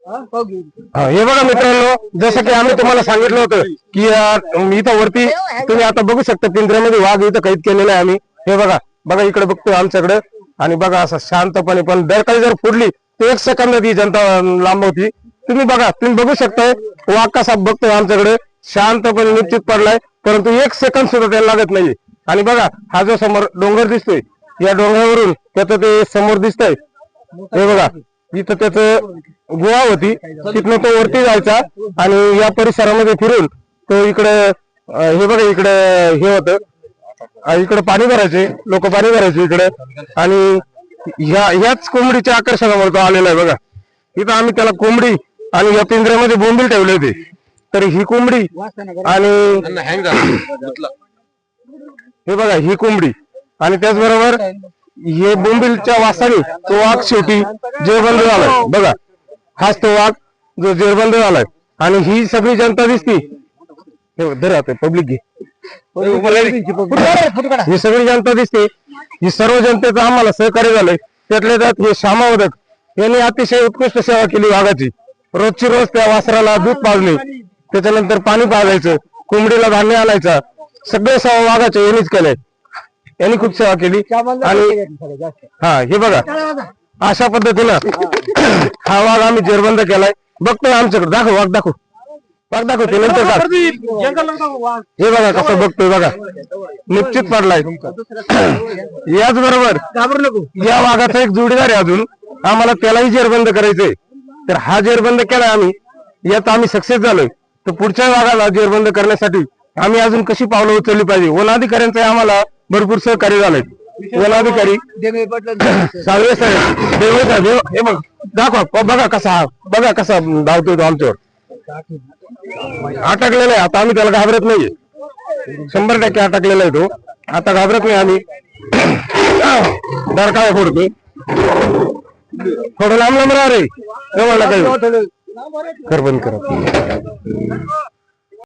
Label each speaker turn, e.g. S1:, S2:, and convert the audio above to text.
S1: हे बघा मित्रांनो, जसं की आम्ही तुम्हाला सांगितलं होतं की इथं वरती तुम्ही आता बघू शकता पिंजऱ्यामध्ये वाघ इथं कैद केलेला आहे आम्ही. हे बघा बघा इकडे बघतोय आमच्याकडे आणि बघा असं शांतपणे, पण दर काही जर फुडली तर 1 सेकंदात ही जनता लांब होती. तुम्ही बघा, तुम्ही बघू शकताय वाघ कसा बघतोय आमच्याकडे, शांतपणे निश्चित पडलाय, परंतु 1 सेकंद सुद्धा त्याला लागत नाही. आणि बघा हा जो समोर डोंगर दिसतोय, या डोंगरावरून त्याचं ते समोर दिसतंय, हे बघा इथं त्याचं गुहा होती, तिथनं तो वरती जायचा आणि या परिसरामध्ये फिरून तो इकडे हे बघा इकडे हे होतं, इकडे पाणी भरायचे लोक, पाणी भरायचे इकडे. आणि ह्याच कोंबडीच्या आकर्षणामुळे तो आलेला आहे. बघा इथं आम्ही त्याला कोंबडी आणि या पिंजऱ्यामध्ये बोंबील ठेवले होते, तर ही कोंबडी आणि हे बघा ही कोंबडी आणि त्याचबरोबर हे बोंबिलच्या वासाने तो वाघ शेवटी जेरबंद झालाय. बघा हाच तो वाघ जो जेरबंद झालाय. आणि ही सगळी जनता दिसती, पब्लिक घे, ही सगळी जनता दिसते, ही सर्व जनतेचं आम्हाला सहकार्य झालंय. त्यातल्या त्यात हे श्यामावदक यांनी अतिशय उत्कृष्ट सेवा केली वाघाची. रोजची रोज त्या वासराला दूध पाजणे, त्याच्यानंतर पाणी पाजायचं, कोंबडीला धान्य आणायचा, सगळे सेवा वाघाच्या यांनीच केलंय. यांनी खूप सेवा केली. आणि हा हे बघा अशा पद्धतीनं हा वाघ आम्ही जेरबंद केलाय. बघतोय आमच्याकडे, दाखव वाघ, दाखव वाघ, दाखव ते नंतर हे बघा कसं बघतोय, बघा निश्चित पडलाय. याच बरोबर या वाघाचा एक जोडीदार आहे अजून, आम्हाला त्यालाही जेरबंद करायचंय. तर हा जेरबंद केलाय आम्ही, यात आम्ही सक्सेस झालोय. तर पुढच्या वाघाला जेरबंद करण्यासाठी आम्ही अजून कशी पावलं उचलली पाहिजे, वनाधिकाऱ्यांचं आम्हाला भरपूर सहकार्य झालंय. वनाधिकारी साळवे साहेब, देवळे साहेब, हे बघ दाखवा, बघा कसा, बघा कसा धावतोय तो आमच्यावर. अटकलेला आहे आता, आम्ही त्याला घाबरत नाहीये, 100% अटकलेला आहे तो, आता घाबरत नाही आम्ही. दर काय फोडतोय, थोडं लांब लांब राहा रे, काही कर बंद करा.